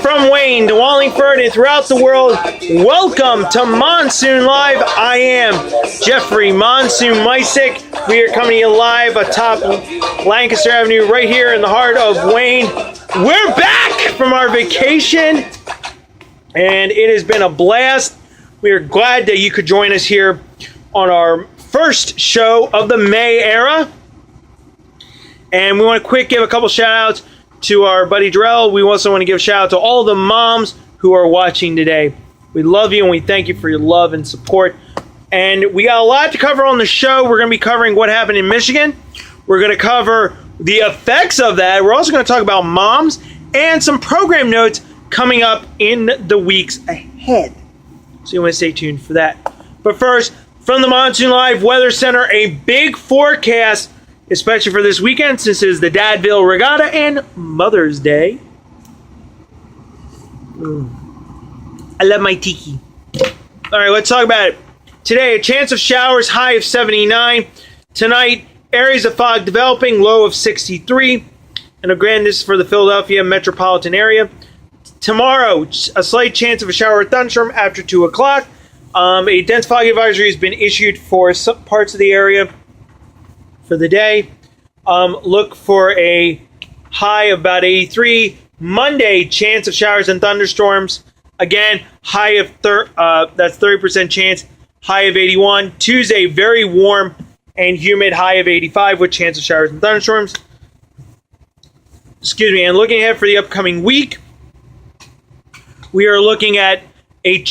from Wayne to Wallingford and throughout the world, welcome to Monsoon Live. I am Jeffrey Monsoon Mysick. We are coming to you live atop Lancaster Avenue right here in the heart of Wayne. We're back from our vacation and it has been a blast. We are glad that you could join us here on our first show of the May era. And we want to give a couple shout outs to our buddy Darrell. We also want to give a shout out to all the moms who are watching today. We love you and we thank you for your love and support. And we got a lot to cover on the show. We're going to be covering what happened in Michigan. We're going to cover the effects of that. We're also going to talk about moms and some program notes coming up in the weeks ahead. So you want to stay tuned for that. But first, from the Monsoon Live Weather Center, a big forecast, especially for this weekend, since it is the Dadville Regatta and Mother's Day. I love my tiki. All right, let's talk about it. Today, a chance of showers, high of 79. Tonight, areas of fog developing, low of 63. And again, this is for the Philadelphia metropolitan area. Tomorrow, a slight chance of a shower or thunderstorm after 2 o'clock. A dense fog advisory has been issued for some parts of the area for the day. Look for a high of about 83. Monday, chance of showers and thunderstorms. Again, high of that's 30% chance. High of 81. Tuesday, very warm and humid. High of 85 with chance of showers and thunderstorms. Excuse me. And looking ahead for the upcoming week, we are looking at a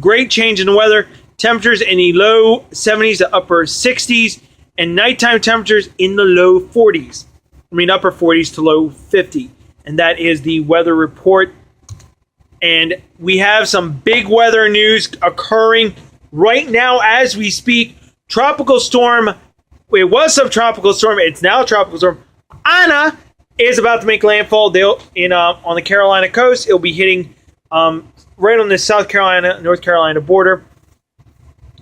great change in the weather. Temperatures in the low 70s to upper 60s. And nighttime temperatures in the low 40s. I mean, upper 40s to low 50. And that is the weather report. And we have some big weather news occurring right now as we speak. Tropical storm. It was subtropical storm. It's now a tropical storm. Ana is about to make landfall on the Carolina coast. It'll be hitting right on the South Carolina, North Carolina border.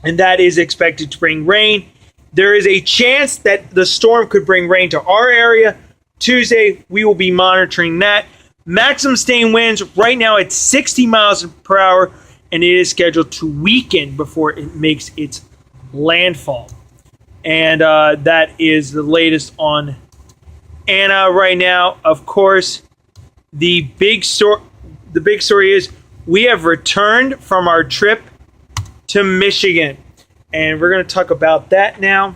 And that is expected to bring rain. There is a chance that the storm could bring rain to our area. Tuesday, we will be monitoring that. Maximum sustained winds right now at 60 miles per hour, and it is scheduled to weaken before it makes its landfall. And that is the latest on Ana right now. Of course, the big story is we have returned from our trip to Michigan. And we're going to talk about that now.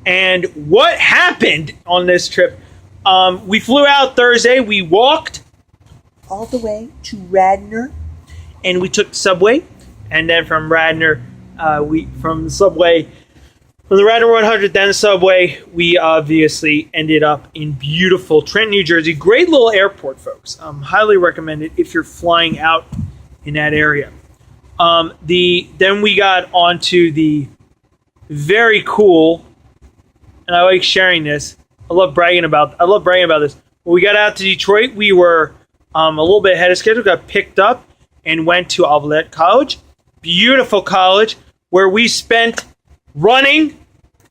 And what happened on this trip? We flew out Thursday. We walked all the way to Radnor. And we took the subway. And then from Radnor, from the Radnor 100, then the subway, we obviously ended up in beautiful Trenton, New Jersey. Great little airport, folks. Highly recommend it if you're flying out in that area. Then we got onto the very cool, and I like sharing this. I love bragging about this. When we got out to Detroit, we were a little bit ahead of schedule. Got picked up and went to Olivet College, beautiful college where we spent running,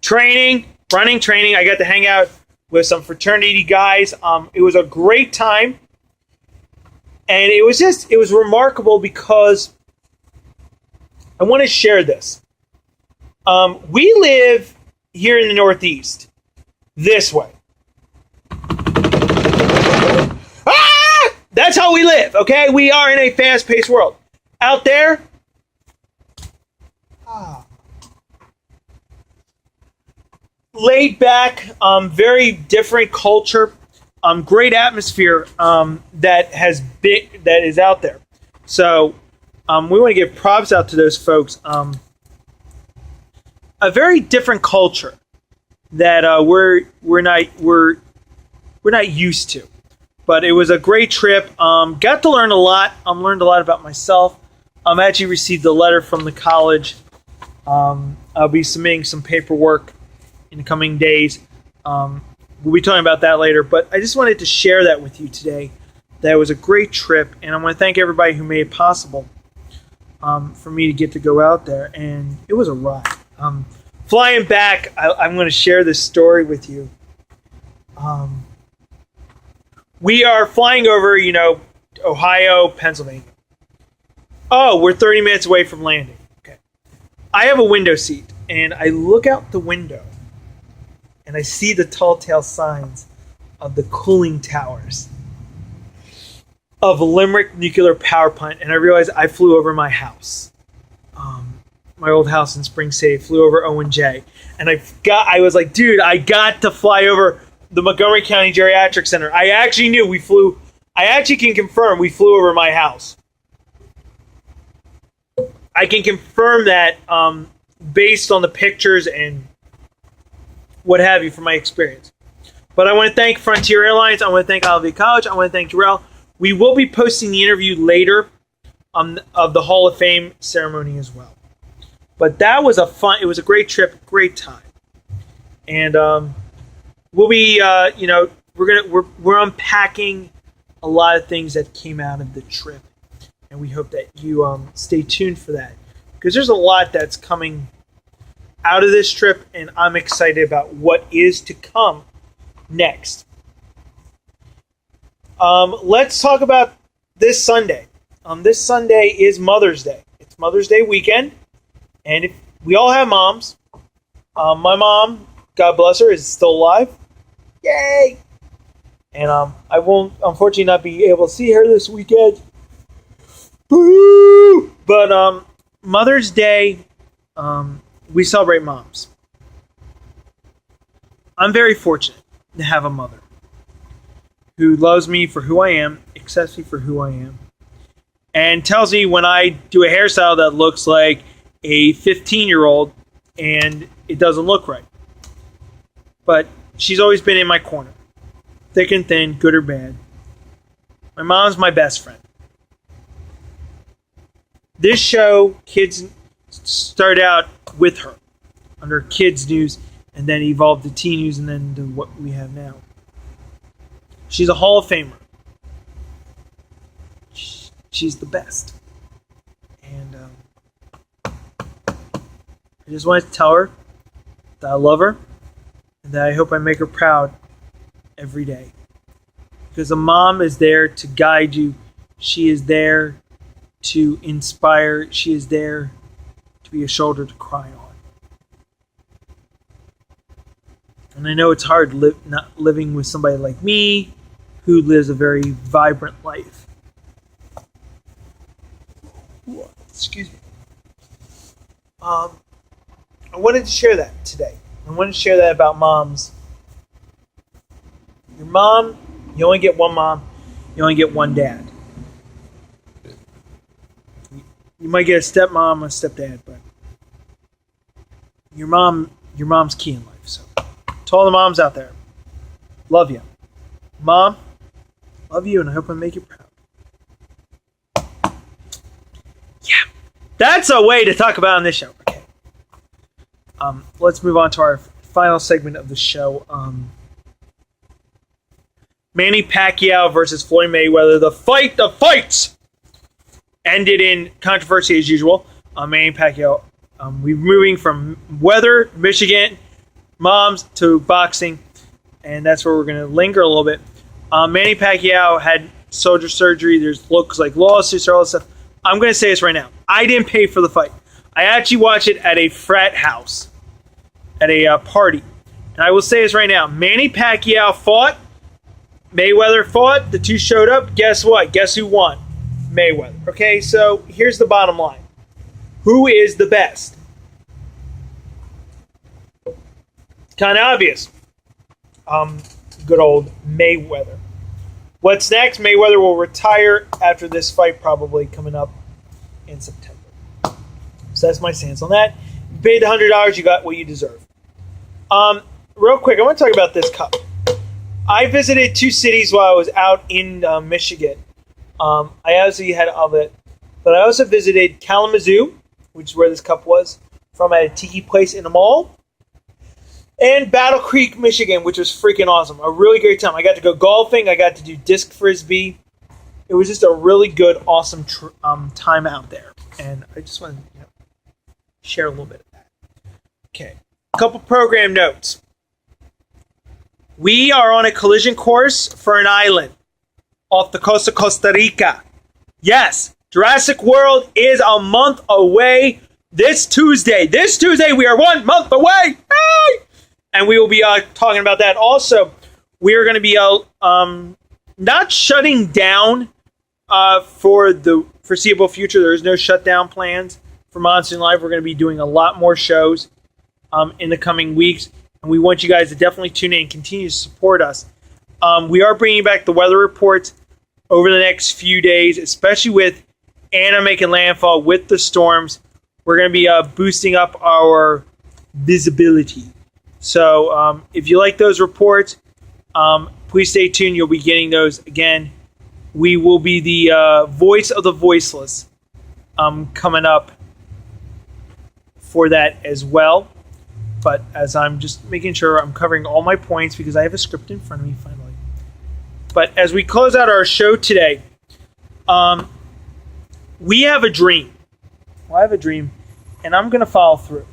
training. I got to hang out with some fraternity guys. It was a great time, and it was remarkable because I want to share this. We live here in the Northeast, this way. That's how we live, okay? We are in a fast-paced world. Out there, laid back, very different culture, great atmosphere that is out there. So we want to give props out to those folks. A very different culture that we're not used to. But it was a great trip. Got to learn a lot. Learned a lot about myself. Actually received a letter from the college. I'll be submitting some paperwork in the coming days. We'll be talking about that later. But I just wanted to share that with you today. That was a great trip, and I want to thank everybody who made it possible for me to get to go out there. And it was a ride. Flying back, I'm going to share this story with you. We are flying over, Ohio, Pennsylvania. Oh, we're 30 minutes away from landing. Okay. I have a window seat, and I look out the window, and I see the tall tale signs of the cooling towers of Limerick Nuclear Power Plant, and I realized I flew over my house. My old house in Spring City, flew over Owen J. And I was like, dude, I got to fly over the Montgomery County Geriatric Center. I actually knew I actually can confirm we flew over my house. I can confirm that based on the pictures and what have you from my experience. But I want to thank Frontier Airlines. I want to thank Olive College. I want to thank Jarrell. We will be posting the interview later of the Hall of Fame ceremony as well. But that was it was a great trip, great time. And we'll be, we're unpacking a lot of things that came out of the trip. And we hope that you stay tuned for that. Because there's a lot that's coming out of this trip, and I'm excited about what is to come next. Let's talk about this Sunday. This Sunday is Mother's Day. It's Mother's Day weekend. And we all have moms. My mom, God bless her, is still alive. Yay! And I won't, unfortunately, not be able to see her this weekend. Woo! But Mother's Day, we celebrate moms. I'm very fortunate to have a mother who loves me for who I am, accepts me for who I am, and tells me when I do a hairstyle that looks like a 15-year-old and it doesn't look right. But she's always been in my corner, thick and thin, good or bad. My mom's my best friend. This show, kids started out with her under kids news and then evolved to teen news and then to what we have now. She's a Hall of Famer. She's the best. And I just wanted to tell her that I love her and that I hope I make her proud every day. Because a mom is there to guide you. She is there to inspire. She is there to be a shoulder to cry on. And I know it's hard not living with somebody like me who lives a very vibrant life. Excuse me. I wanted to share that today. I wanted to share that about moms. Your mom, you only get one mom, you only get one dad. You might get a stepmom, a stepdad, but your mom's key in life. So, to all the moms out there, love you. Mom, love you, and I hope I make you proud. Yeah, that's a way to talk about on this show. Okay. Let's move on to our final segment of the show. Manny Pacquiao versus Floyd Mayweather. The fights ended in controversy as usual. Manny Pacquiao. We're moving from weather, Michigan, moms to boxing, and that's where we're going to linger a little bit. Manny Pacquiao had shoulder surgery. There's looks like lawsuits or all this stuff. I'm going to say this right now. I didn't pay for the fight. I actually watched it at a frat house, at a party. And I will say this right now. Manny Pacquiao fought. Mayweather fought. The two showed up. Guess what? Guess who won? Mayweather. Okay, so here's the bottom line. Who is the best? Kind of obvious. Good old Mayweather. What's next? Mayweather will retire after this fight, probably coming up in September. So that's my stance on that. You paid the $100, you got what you deserve. Real quick, I want to talk about this cup. I visited two cities while I was out in Michigan. I obviously had all that, but I also visited Kalamazoo, which is where this cup was, from at a tiki place in a mall, and Battle Creek, Michigan, which was freaking awesome. A really great time. I got to go golfing. I got to do disc frisbee. It was just a really good, awesome time out there, and I just wanted to share a little bit of that. Okay, a couple program notes. We are on a collision course for an island. off the coast of Costa Rica. Yes, Jurassic World is a month away. This Tuesday, we are 1 month away. Hey! And we will be talking about that. Also, we are going to be not shutting down for the foreseeable future. There is no shutdown plans for Monsoon Live. We're going to be doing a lot more shows in the coming weeks. And we want you guys to definitely tune in and continue to support us. We are bringing back the weather reports over the next few days, especially with Anna making landfall with the storms. We're going to be boosting up our visibility. So if you like those reports, please stay tuned. You'll be getting those again. We will be the voice of the voiceless coming up for that as well. But as I'm just making sure I'm covering all my points because I have a script in front of me finally. But as we close out our show today, we have a dream. Well, I have a dream, and I'm going to follow through.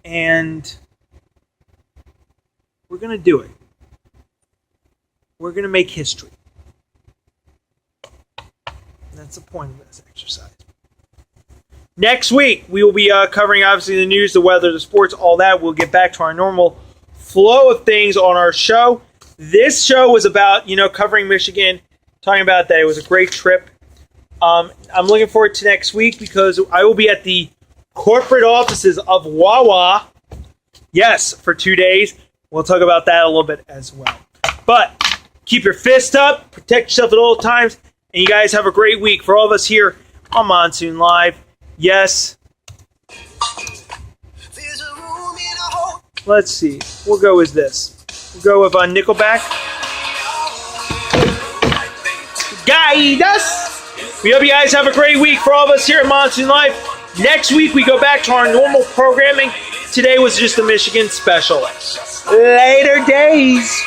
And we're going to do it. We're going to make history. That's the point of this exercise. Next week, we will be covering, obviously, the news, the weather, the sports, all that. We'll get back to our normal flow of things on our show. This show was about, covering Michigan, talking about that. It was a great trip. I'm looking forward to next week because I will be at the corporate offices of Wawa. Yes, for 2 days. We'll talk about that a little bit as well. But keep your fist up, protect yourself at all times, and you guys have a great week. For all of us here on Monsoon Live, yes. Let's see. We'll go with this. We'll go with Nickelback. Guide us. We hope you guys have a great week. For all of us here at Monsoon Live, next week we go back to our normal programming. Today was just a Michigan special. Later days.